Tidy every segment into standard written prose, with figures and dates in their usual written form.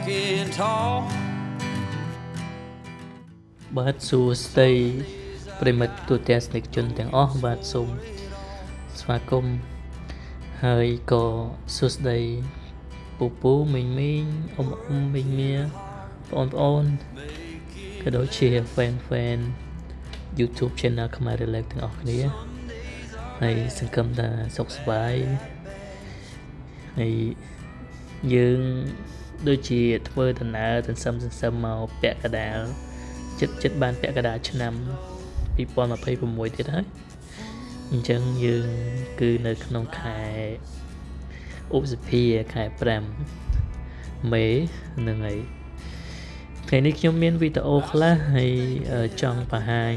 walking tall បាទសួស្តីប្រិមិត្តទូទាំងស្នេហជនទាំងអស់បាទសូមស្វាគមន៍ហើយក៏សួស្តីពូពូមីងមីងអ៊ំមីងមៀបងប្អូនក៏ដូចជា fan YouTube Channel ខ្មែរ Relax ទាំងអស់គ្នាហើយសង្ឃឹមថាសុខសប្បាយហើយយើងដូចជាធ្វើដំណើរទៅសឹមមកពាក់កណ្ដាលចិត្តបានពាក់កណ្ដាលឆ្នាំ2026ទៀតហើយអញ្ចឹងយើងគឺនៅក្នុងខែឧសភាខែ5មេហ្នឹងហើយថ្ងៃនេះខ្ញុំមានវីដេអូខ្លះហើយចង់បង្ហាញ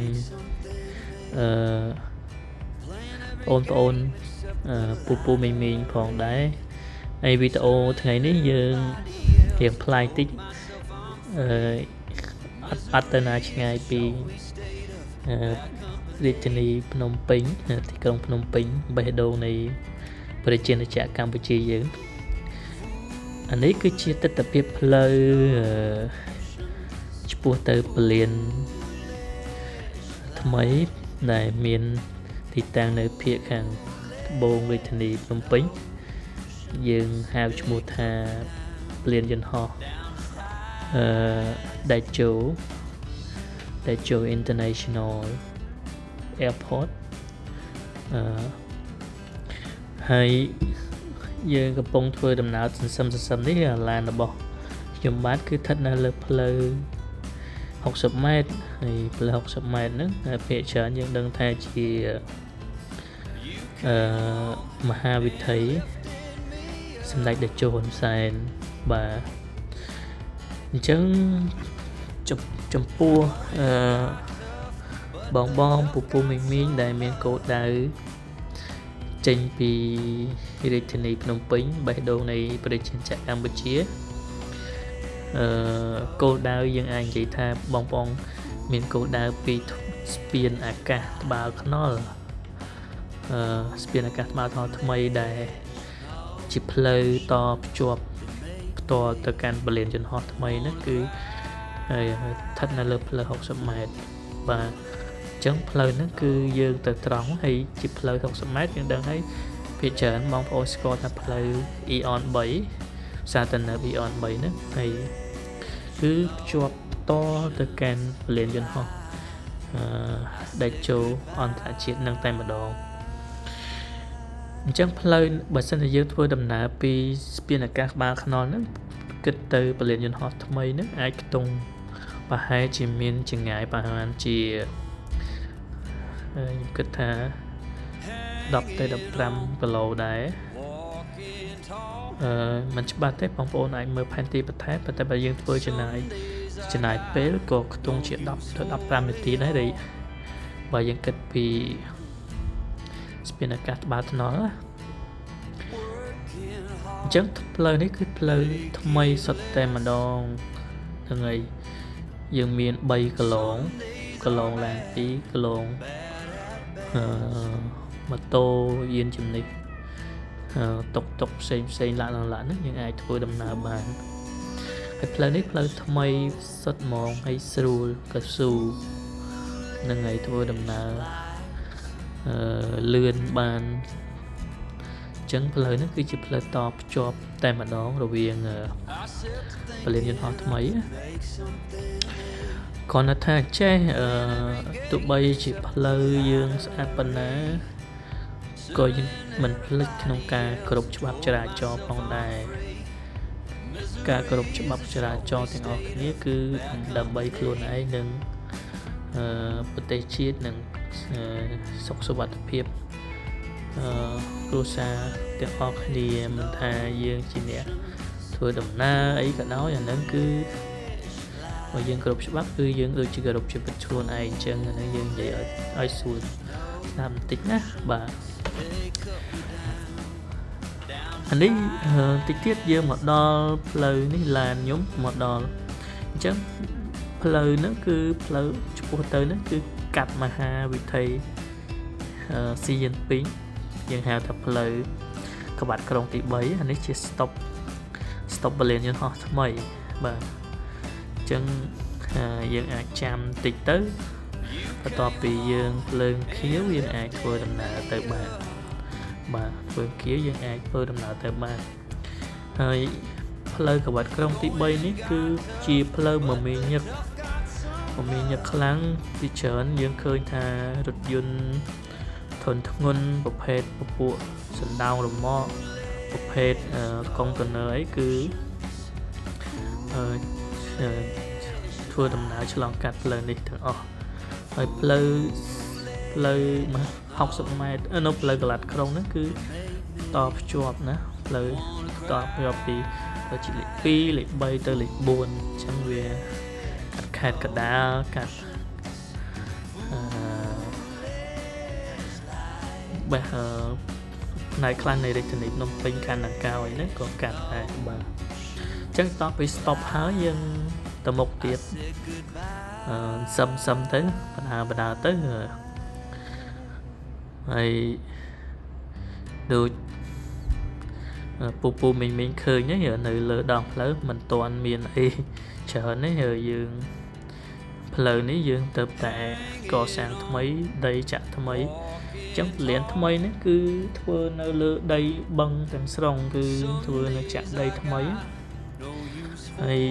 បងប្អូនពូមីងផងដែរហើយវីដេអូថ្ងៃនេះយើងរៀងប្លែកតិចអត់ទៅណាឆ្ងាយពីរាជធានីភ្នំពេញទីក្រុងភ្នំពេញបេះដូងនៃប្រជាជាតិកម្ពុជាយើងអានេះគឺជាទិដ្ឋភាពផ្លូវឆ្ពោះទៅពលានថ្មីដែលមានទីតាំងនៅភាគខាងត្បូងរាជធានីភ្នំពេញយើងហៅឈ្មោះថាពលានយន្តហោះដេជោ International Airport ហើយយើងកំពុងធ្វើដំណើរសន្សឹមនេះឡានរបស់ខ្ញុំបាទគឺស្ថិតនៅលើផ្លូវ60ម៉ែត្រហើយផ្លូវ60ម៉ែត្រហ្នឹងភាគច្រើនយើងដឹងថាជាមហាវិថីសម្ដេចតេជោហ៊ុនសែនបាទអញ្ចឹងចំពោះបងពូមីងដែលមានកោដៅចេញពីរាជធានីភ្នំពេញបេះដូងនៃប្រជាជាតិកម្ពុជាគោលដៅយើងអាចនិយាយថាបងប្អូនមានគោលដៅពីស្ពានអាកាសត្បាល់ខ្នុរស្ពានអាកាសត្បាល់ថ្មីដែលជាផ្លូវតភ្ជាប់ផ្ទាល់ទៅកាន់ពលានយន្តហោះថ្មីហ្នឹងគឺហើយស្ថិតនៅលើផ្លូវ60ម៉ែត្របាទអញ្ចឹងផ្លូវហ្នឹងគឺយើងទៅត្រង់ហើយជាផ្លូវ60ម៉ែត្រយើងដឹងហើយភាគច្រើនបងប្អូនស្គាល់ថាផ្លូវ EON 3សាទនភាព EON 3ហ្នឹងហើយគឺភ្ជាប់តទៅកាន់ពលានយន្តហោះដេជោអន្តរជាតិនឹងតែម្ដងអញ្ចឹងផ្លូវបើសិនជាយើងធ្វើដំណើរពីស្ពានអាកាសក្បាលខ្នល់ហ្នឹងគិតទៅពលានយន្តហោះថ្មីហ្នឹងអាចខ្ទង់ប្រហែលជាមានចម្ងាយប្រហែលជាខ្ញុំគិតថា10ទៅ15គីឡូដែរมันច្បាស់ទេបងប្អូនអាចមើលផែនទីបន្ថែមប៉ុន្តែបើយើងធ្វើចំណាយពេលក៏ខ្ទង់ជា10ទៅ15នាទីដែរបើយើងគិតពីស្ពានអាកាសត្បាល់ថ្នល់អញ្ចឹងផ្លូវនេះគឺផ្លូវថ្មីសុទ្ធតែម្ដងហ្នឹងហើយយើងមាន3គីឡូឡាន2គីឡូម៉ូតូយានជំនិះតុកផ្សេងឡើងហ្នឹងយើងអាចធ្វើដំណើរបានហើយផ្លូវនេះផ្លូវថ្មីសុទ្ធហ្មងហើយស្រួលកស៊ូហ្នឹងហើយធ្វើដំណើរលឿនបានអញ្ចឹងផ្លូវនេះគឺជាផ្លូវតភ្ជាប់តែម្ដងរវាងពលានយន្តហោះថ្មីគាត់ថាចេះទោះបីជាផ្លូវយើងស្អាតប៉ុណ្ណាក៏យើងមិនភ្លេចក្នុងការគោរពច្បាប់ចរាចរណ៍ផងដែរការគោរពច្បាប់ចរាចរណ៍ទាំងអស់គ្នាគឺដើម្បីខ្លួនឯងនិងប្រទេសជាតិនិងសុខសុវត្ថិភាពគ្រួសារទាំងអស់គ្នាមិនថាយើងជាអ្នកធ្វើដំណើរអីក៏ដោយអាហ្នឹងគឺបើយើងគោរពច្បាប់គឺយើងដូចជាគោរពជីវិតខ្លួនឯងអញ្ចឹងអាហ្នឹងយើងនិយាយឲ្យស្រួលស្ដាប់បន្តិចណាបាទអានេះតិចទៀតយើងមកដល់ផ្លូវនេះឡានខ្ញុំមកដល់អញ្ចឹងផ្លូវហ្នឹងគឺផ្លូវឆ្ពោះទៅហ្នឹងគឺកាត់មហាវិថីស៊ីយិនពីងយើងហៅថាផ្លូវក្បាត់ក្រុងទី3អានេះជា stop ពលានយន្តហោះថ្មី បាទចឹងយើងអាចចាំតិចទៅបន្ទាប់ពីយើងភ្លើងខៀវយើងអាចធ្វើដំណើរទៅបានបាទភ្លើងខៀវយើងអាចធ្វើដំណើរទៅបានហើយផ្លូវក្បាត់ក្រុងទី3នេះគឺជាផ្លូវមមាញឹកខ្លាំងពីច្រើនយើងឃើញថារថយន្តធុនធ្ងន់ប្រភេទពពួកសណ្ដោងរមាក់ប្រភេទកុងតឺន័រអីគឺធ្វើដំណើរឆ្លងកាត់ផ្លូវនេះទាំងអស់ហើយផ្លូវ60 ម៉ែត្រនៅផ្លូវកន្លះក្រុងហ្នឹងគឺតភ្ជាប់ណាផ្លូវតភ្ជាប់ពីជាលេខ2លេខ3ទៅលេខ4អញ្ចឹងវាកាត់ខេត្តកណ្ដាលកាត់ផ្នែកខ្លះនៃរាជធានីភ្នំពេញខណ្ឌនគរអីហ្នឹងក៏កាត់ដែរបាទអញ្ចឹងតពី stop ហើយយើងទៅមុខទៀតសឹមទៅបណ្ដើរទៅហើយដូចពូមីងឃើញហ្នឹងនៅលើដងផ្លូវមិនទាន់មានអីច្រើនទេយើងផ្លូវនេះយើងទៅតែកសាងថ្មីដីចាក់ថ្មីអញ្ចឹងពលានថ្មីនេះគឺធ្វើនៅលើដីបឹងទាំងស្រុងគឺធ្វើនៅចាក់ដីថ្មីហើយ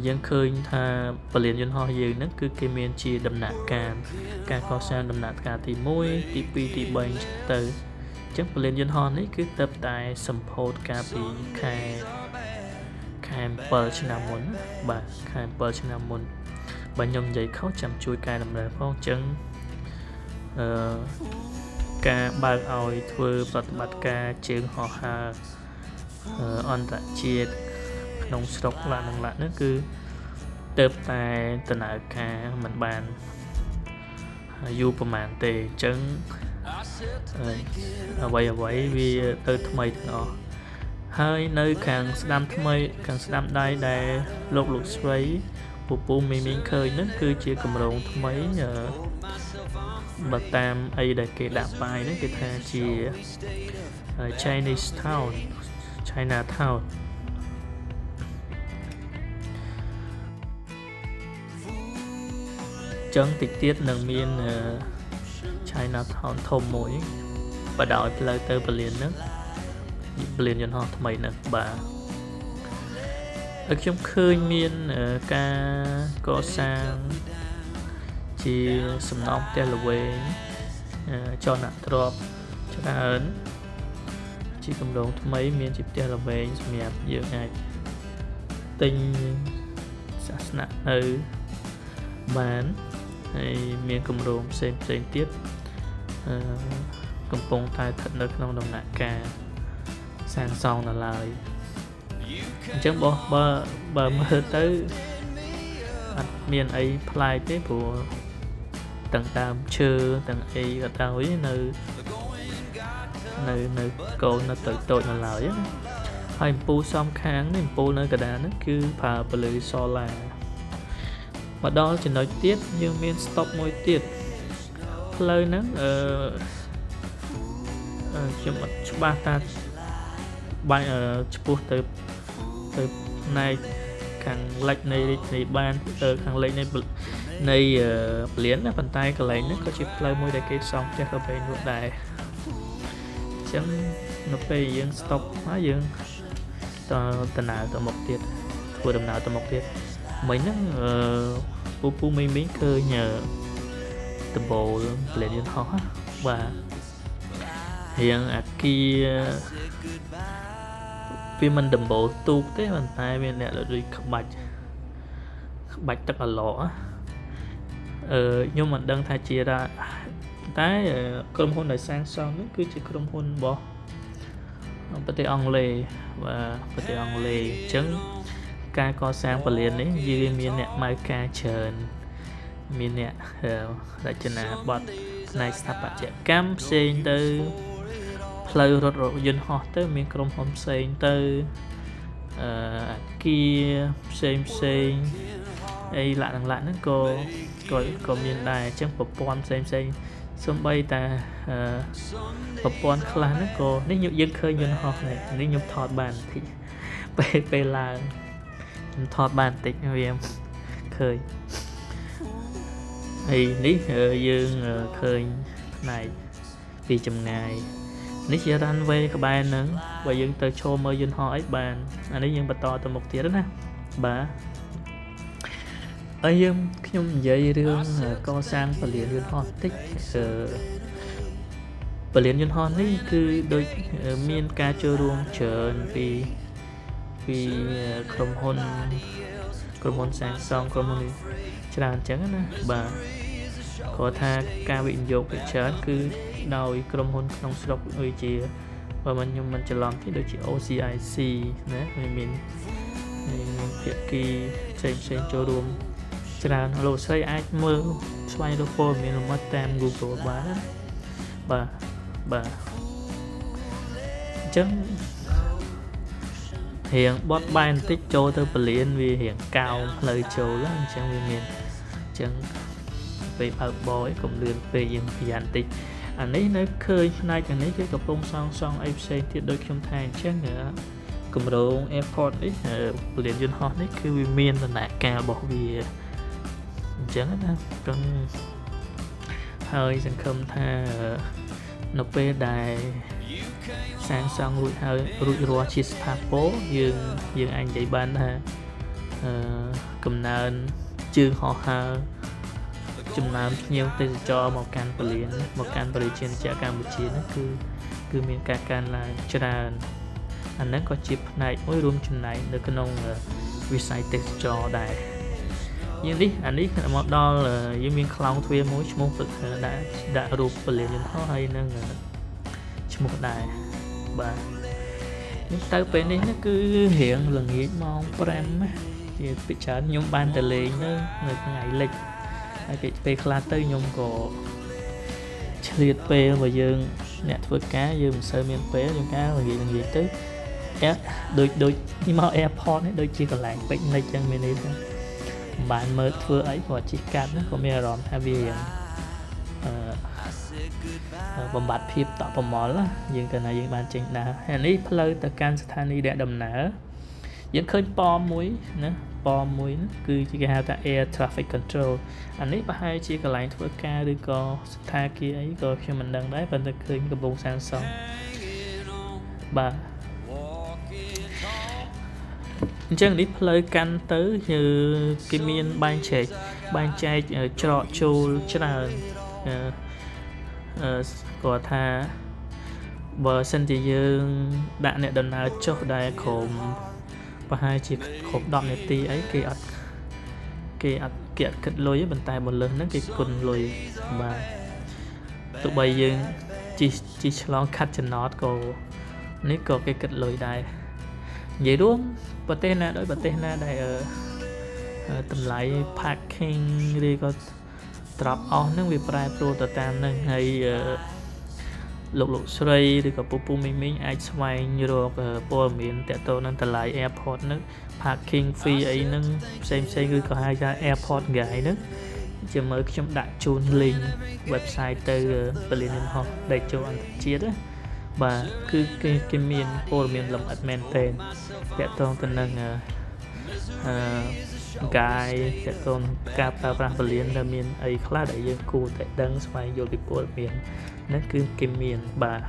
យើងឃើញថាពលានយន្តហោះយើងហ្នឹងគឺគេមានជាដំណាក់កាលការកសាងដំណាក់កាលទី1ទី2ទី3ទៅអញ្ចឹងពលានយន្តហោះនេះគឺទៅតែសម្ពោធកាលពីខែ7ឆ្នាំមុនបាទខែ7ឆ្នាំមុនបើខ្ញុំនិយាយខុសចាំជួយកែតម្រូវផងអញ្ចឹងការបើកឲ្យធ្វើប្រតិបត្តិការជើងហោះហើរអន្តរជាតិក្នុងស្រុកឡានហ្នឹងគឺទៅតែដំណើរការមិនបានយូរប្រហែលទេអញ្ចឹងអ្វីវាទៅថ្មីទាំងអស់ហើយនៅខាងស្ដាំថ្មីខាងស្ដាំដៃដែលលោកស្រីពូមីងឃើញហ្នឹងគឺជាគម្រោងថ្មីបើតាមអីដែលគេដាក់ป้ายហ្នឹងគេថាជា Chinese Town China Town ចឹងតិចទៀតនឹងមាន China Town ធំមួយបដោយផ្លូវទៅពលានហ្នឹងពលានយន្តហោះថ្មីហ្នឹងបាទខ្ញុំឃើញមានការកសាងជាសំណង់ផ្ទះល្វែងចលនាទ្របច្រើនជាគម្រោងថ្មីមានជាផ្ទះល្វែងសម្រាប់យើងអាចទិញសាសនានៅបានហើយមានគម្រោងផ្សេងទៀតកំពុងតែស្ថិតនៅក្នុងដំណាក់កាលសាងសង់នៅឡើយអញ្ចឹងបើមើលទៅអត់មានអីប្លែកទេព្រោះទាំងដើមឈើទាំងអីក៏ដោយនៅកូននៅតូចនៅឡើយហើយអំពូលសំខាងនេះអំពូលនៅកណ្ដាលហ្នឹងគឺប្រើពន្លឺសូឡាមកដល់ចំណុចទៀតយើងមាន stop មួយទៀតផ្លូវហ្នឹងខ្ញុំអត់ច្បាស់ថាបាញ់ឆ្ពោះទៅផ្នែកខាងលិចនៃរាជធានីបានខាងលិចនៃពលានណាប៉ុន្តែកន្លែងហ្នឹងក៏ជាផ្លូវមួយដែលគេសង់ផ្ទះក៏ពេលនោះដែរអញ្ចឹងនៅពេលយើង stop ហើយយើងដំណើរទៅមុខទៀតធ្វើដំណើរទៅមុខទៀតមិញហ្នឹងពូមីងឃើញដំបូលពលានយន្តហោះបាទរៀងអាគារវាមិនដំបូលទូកទេប៉ុន្តែវាអ្នកដូចក្បាច់ទឹកអាឡកខ្ញុំមិនដឹងថាជាតែក្រុមហ៊ុនដែលសាងសង់នេះគឺជាក្រុមហ៊ុនរបស់ប្រទេសអង់គ្លេសបាទប្រទេសអង់គ្លេសអញ្ចឹងការកសាងពលាននេះយើងមានអ្នកម៉ៅការច្រើនមានអ្នករចនាបថផ្នែកស្ថាបត្យកម្មផ្សេងទៅផ្លូវរថយន្តហោះទៅមានក្រុមហ៊ុនផ្សេងទៅអគារផ្សេងអីឡាក់ហ្នឹងក៏មានដែរអញ្ចឹងប្រព័ន្ធផ្សេងសំបីតាប្រព័ន្ធខ្លះហ្នឹងក៏នេះយើងឃើញយន្តហោះនេះខ្ញុំថតបានបន្តិច ពេលឡើងខ្ញុំថតបានតិចវាឃើញហើយនេះយើងឃើញផ្នែកពីចម្ងាយនេះជា runway ក្បែរហ្នឹងបើយើងទៅឈរមើលយន្តហោះអីបានអានេះយើងបន្តទៅមុខទៀតណាបាទហើយខ្ញុំនិយាយរឿងកសាងពលានយន្តហោះតិចពលានយន្តហោះនេះគឺដូចមានការចូលរួមច្រើនពីក្រុមហ៊ុនសាងសង់ក្រុមហ៊ុនច្រើនអញ្ចឹងណាបាទគាត់ថាការវិនិយោគច្រើនគឺដោយក្រុមហ៊ុនក្នុងស្រុកដូចជាបើខ្ញុំមិនច្រឡំទេដូចជា OCIC ណាវាមានភាគីផ្សេងចូលរួមច្រើនលោកស្រីអាចមើលស្វែងរកព័ត៌មានលម្អិតតាម Google បានណាបាទអញ្ចឹងរៀងបត់បែនបន្តិចចូលទៅពលានវារៀងកោងផ្លូវចូលអញ្ចឹងវាមានអញ្ចឹងពេលបើកបរឯងកុំលឿនពេកយើងប្រយ័ត្នបន្តិចអានេះនៅឃើញផ្នែកខាងនេះគឺកំពុងសង់អីផ្សេងទៀតដូចខ្ញុំថាអញ្ចឹងគម្រោង airport នេះពលានយន្តហោះនេះគឺវាមានដំណាក់កាលរបស់វាអញ្ចឹងណាព្រឹងហើយសង្ឃឹមថានៅពេលដែលសាងសង់រួចរាល់ជាស្ថាពរយើងអាចនិយាយបានថាកំណើនជើងហោះហើរចំណានភ្ញៀវទេសចរមកកាន់ពលានមកកាន់ប្រជាជាតិកម្ពុជាហ្នឹងគឺមានការកើនឡើងច្រើនអាហ្នឹងក៏ជាផ្នែកមួយរួមចំណែកនៅក្នុងវិស័យទេសចរដែរយើងអានេះមកដល់យើងមានខ្លោងទ្វារមួយឈ្មោះដាក់រូបពលានយន្តហោះហើយនឹងឈ្មោះដែរបាទនេះទៅពេលនេះគឺរៀងល្ងាចម៉ោង 5 ជាពិចារខ្ញុំបានទៅលេងនៅថ្ងៃលិចហើយពេលខ្លះទៅខ្ញុំក៏ឆ្លៀតពេលបើយើងអ្នកធ្វើការយើងមិនសូវមានពេលយើងការល្ងាចទៅដូចនេះមក airport នេះដូចជាកន្លែងពេកនិចចឹងមាននេះថាមិនបានមើលធ្វើអីព្រោះជិះកាត់ណាក៏មានអារម្មណ៍ថាវាបំបត្តិភាពតក់ប្រមល់យើងគិតថាយើងបានចេញដើរហើយនេះផ្លូវទៅកាន់ស្ថានីយ៍ដំណើរយើងឃើញប៉មមួយណាគឺជាគេហៅថា air traffic control អានេះប្រហែលជាកន្លែងធ្វើការឬក៏ស្ថានភាពអីក៏ខ្ញុំមិនដឹងដែរប៉ុន្តែឃើញកំពុងសាងសង់បាទអញ្ចឹងនេះផ្លូវកាន់ទៅគេមានបែងចែកច្រកចូលច្រើនគាត់ថាបើសិនជាយើងដាក់អ្នកដំណើរចុះដែរក្រុមប្រហែលជាគ្រប់10នាទីអីគេអត់គិតលុយទេប៉ុន្តែបើលើសហ្នឹងគេគុណលុយបាទទោះបីយើងជីឆ្លងខាត់ចំណតក៏នេះក៏គេគិតលុយដែរនិយាយរួមប្រទេសណាដោយប្រទេសណាដែលតម្លៃ parking ឬក៏ drop off ហ្នឹងវាប្រែប្រួលទៅតាមហ្នឹងហើយលោកស្រីឬក៏ពូមីងអាចស្វែងរកព័ត៌មានទាក់ទងនឹងតម្លៃ airport ហ្នឹង parking fee អីហ្នឹងផ្សេងគឺក៏ហៅថា airport guide ហ្នឹងជាមើលខ្ញុំដាក់ជូន link website ទៅពលានយន្តហោះដេកចូលអន្តរជាតិណាបាទគឺគេមានព័ត៌មានលម្អិតមែនទែនទាក់ទងទៅនឹងguide ទាក់ទងការប្រើប្រាស់ពលានដែលមានអីខ្លះដែលយើងគួរតែដឹងស្វែងយល់ពីព័ត៌មានហ្នឹងគឺគេមានបាទ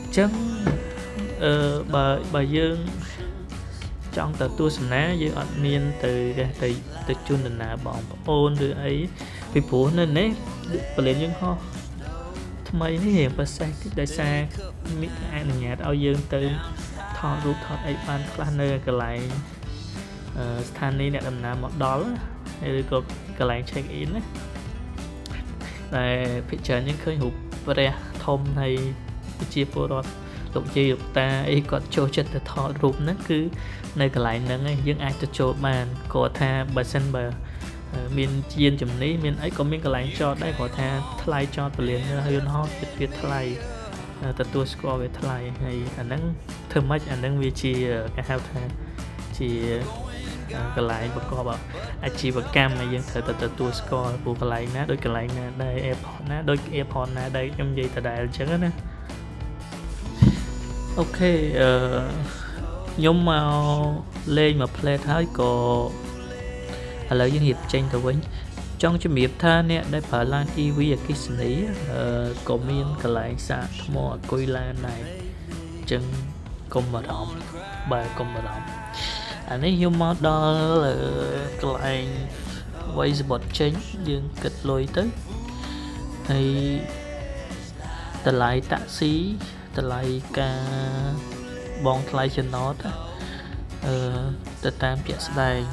អញ្ចឹងបើយើងចង់ទៅទស្សនាយើងអត់មានទៅជូនដំណើរបងប្អូនឬអីពីព្រោះនៅនេះពលានយើងហោះថ្មីនេះរៀងពិសេសតិចដោយសារមានអនុញ្ញាតឲ្យយើងទៅថតរូបថតអីបានខ្លះនៅកន្លែងស្ថានីយ៍អ្នកដំណើរមកដល់ឬក៏កន្លែង check in ណាតែភាគច្រើនយើងឃើញរូបព្រះធំហើយប្រជាពលរដ្ឋលោកយាយលោកតាអីគាត់ចូលចិត្តទៅថតរូបហ្នឹងគឺនៅកន្លែងហ្នឹងឯងយើងអាចទៅចូលបានគាត់ថាបើសិនបើមានជានជំនីមានអីក៏មានកន្លែងចតដែរគាត់ថាថ្លៃចតពលានយន្តហោះវាថ្លៃទទួលស្គាល់វាថ្លៃហើយអាហ្នឹងធ្វើម៉េចអាហ្នឹងវាជាគេហៅថាជាកន្លែងប្រកបអាជីវកម្មដែលយើងត្រូវទៅទទួលស្គាល់ព្រោះកន្លែងណាដូចកន្លែងណាដែរ airport ណាដូច airport ណាដែរខ្ញុំនិយាយដដែលអញ្ចឹងណាអូខេ nhóm mau lên mà play thái có lời dân hiệp tranh tàu vĩnh trong cho miệp tha nèได้ผ่านลานทีวีở cái sân ấy có miên cả lại xa mò coi lan này chân công mà đỏng bài công mà đỏng anh ấy hiếu máu đó là cái lại quay bọt chính dương kịch lôi tới hay ta lại taxi ta lại ca bong lại trên nó đó ta tam chạy đây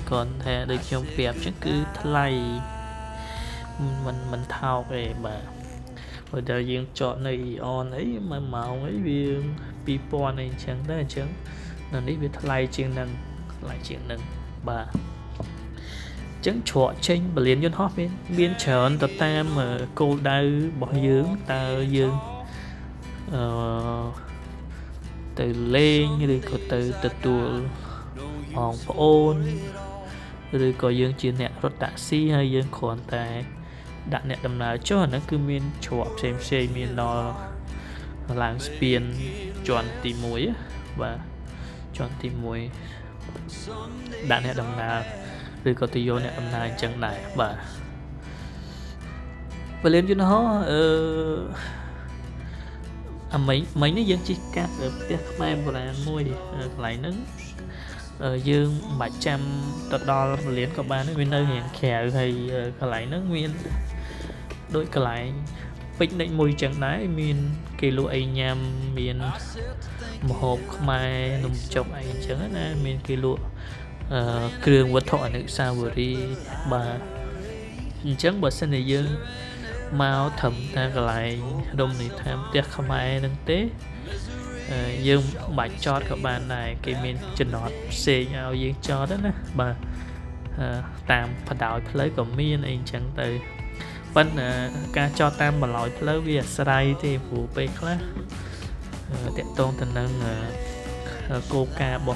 còn thè được trong việc chứ cứ thay mình thao về mà rồi đại diện chọn này on ấy mà màu ấy viên people này chẳng đấy chẳng nên đi việc thay chuyện năng lại chuyện năng bà chẳng chọn trên và liền nhân hót biên chọn tập tam mà cô đau bỏ dưỡng ta dương từ lên như có từ tuổi hòn ôn rồi có dương chuyện nè rất taxi hay dương còn tại đặt nè đầm nào cho nó cứ miên chọn xem miên nó làng spiên chọn tìm muối và chọn tìm muối đặt nè đầm nào rồi có từ vô nè đầm nào chẳng này và lên cho nó mấy nó dân chỉ cắt ở tiếc mai một là nuôi lại nứng dương 700 đô liền của bạn bên nơi hiện kèo hay cái lại nó nguyên đôi cái lại bích định mùi chẳng đáy miền kilo ấy nhằm miền một hộp mai nằm chọc ấy chẳng á miền kilo cường vật thọ nữ sao vừa đi bà chẳng bật sân này dương mau thầm ta cái lại đông này tham tiếc không ai nâng tế dương bài chót các bạn này cái miền chân nót xê nhau dương cho đó nè bà tam phần đảo lấy của miền anh chẳng từ vẫn ca cho tam mà lòi lấy vì sài thì phụ bê khác tiện tôn thành năng cô ca bỏ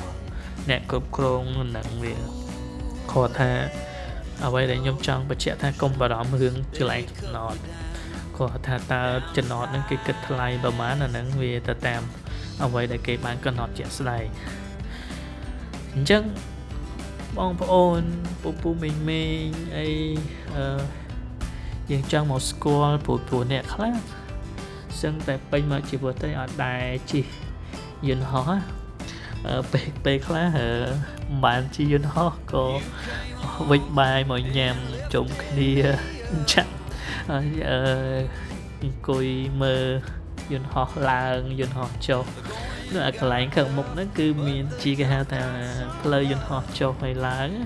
nè cốp krong nặng vì khó tha ở đây để nhôm trong và trẻ tha công vào đó hướng trở lại nọt khó tha ta chân nọt nên cái kịch thay bà má là nắng vì ta tam ở vậy để cái bạn cần học chuyện này chắc bong ôn pu mình ấy dừng trong một school phụ nè khác sân tại bên mà chỉ vừa tới ở đài chỉ dừng họ bê khác ở bạn chỉ dừng họ có vịt bài mọi nhàm trộm đi chắc coi mơ dừng họ làng dừng họ cho nó ở cái lại cần một nó cứ miền chỉ cái hai thằng play dừng họ cho hay láng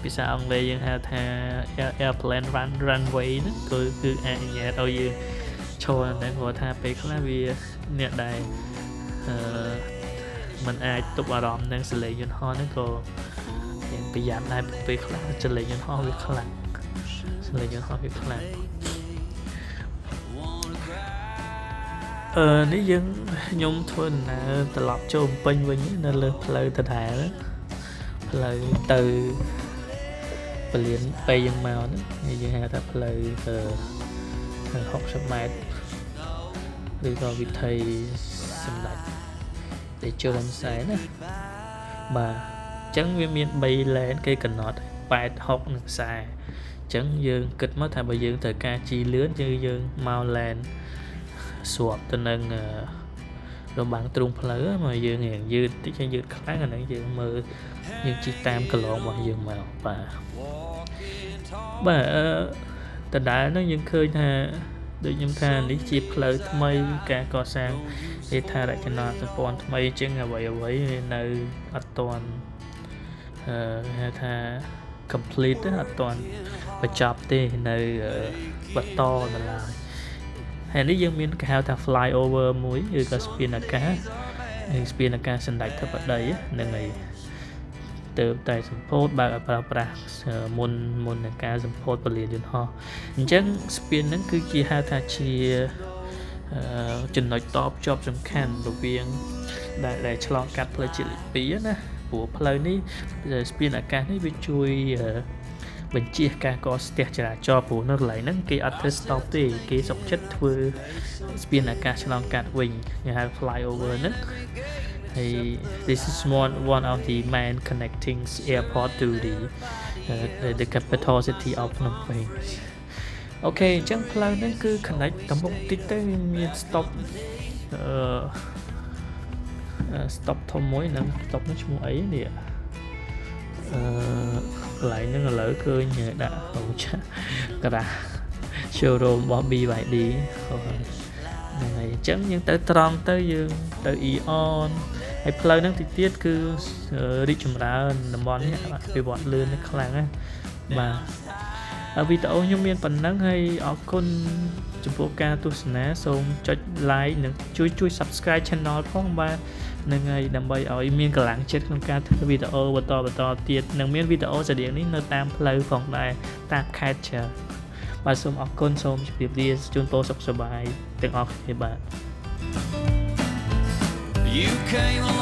vì sao ông về dừng hai thằng airplane runway nó cứ ai nhà đâu dừng cho để họ tha về khá vì nè đây mình ai tục vào đó đang xử lý dừng họ nó có bây giờ này về khá xử lý dừng họ việc khá xử lý dừng họ việc khá nếu dân nhung thôi là từ lọt cho bên với những nơi lên lời từ thả đó lời từ liền bay dân màu đó như vậy ha tập lời học sắp mai đi vào vị thầy xem lại để cho làm sai đó mà chẳng viên miền bay lên cây cần nọt bài học được sai chẳng dương kịch mất thà bây giờ thời ca chi lướt như dương mau lên sụp tên nâng rồi bạn trung phở mà dương hiện dư tí cho dư khác là nãy dương mơ nhưng chỉ tam cái lộn mà dương màu và tình đã nó những khơi tha được những tha đi chịp lời mây cả cò sang để tha lại cho nó toàn mây chứ là vậy với nơi toàn tha complete toàn và chop tê nơi vật to là hay nếu dân miền cao thằng flyover muối như có spin là cá sinh đại thấp ở đây nên này từ tại support bà môn là cá support và liền đến ho chắc spin nó cứ chỉ hai thằng chỉ trình nói top job trong can đầu tiên để cho lo cắt lời chỉ bí á của play ní spin là cá ní bị chui mình chia ca có step trả cho phụ nó lại nâng cái address stop thì cái dòng chất vừa spin là ca long card wing nhà hàng flyover nấc Hey, this is one of the main connecting airport to the capital city of Phnom Penh. អូខេអញ្ចឹងផ្លូវហ្នឹងគឺ connect ទៅមុខតិចទៅមាន stop stop ធំមួយហ្នឹង stop ហ្នឹងឈ្មោះអីនេះកន្លែងហ្នឹងឥឡូវឃើញដាក់រោងចក្រក្រាស់ showroom របស់ BYD ហ្នឹងហើយអញ្ចឹងយើងទៅត្រង់ទៅយើងទៅ Eon ហើយផ្លូវហ្នឹងតិចទៀតគឺរីកចម្រើនតំបន់នេះអភិវឌ្ឍលឿនខ្លាំងណាស់បាទវីដេអូខ្ញុំមានប៉ុណ្ណឹងហើយអរគុណចំពោះការទស្សនាសូមចុច like និងជួយ subscribe channel ផងបាទនឹងហើយដើម្បីឲ្យមានកម្លាំងចិត្តក្នុងការធ្វើវីដេអូបន្តទៀតនិងមានវីដេអូស្តៀងនេះនៅតាមផ្លូវផងដែរតាមខេត្តច្រើនបាទសូមអរគុណសូមជម្រាបលាជូនពរសុខសប្បាយទាំងអស់គ្នាបាទ You came along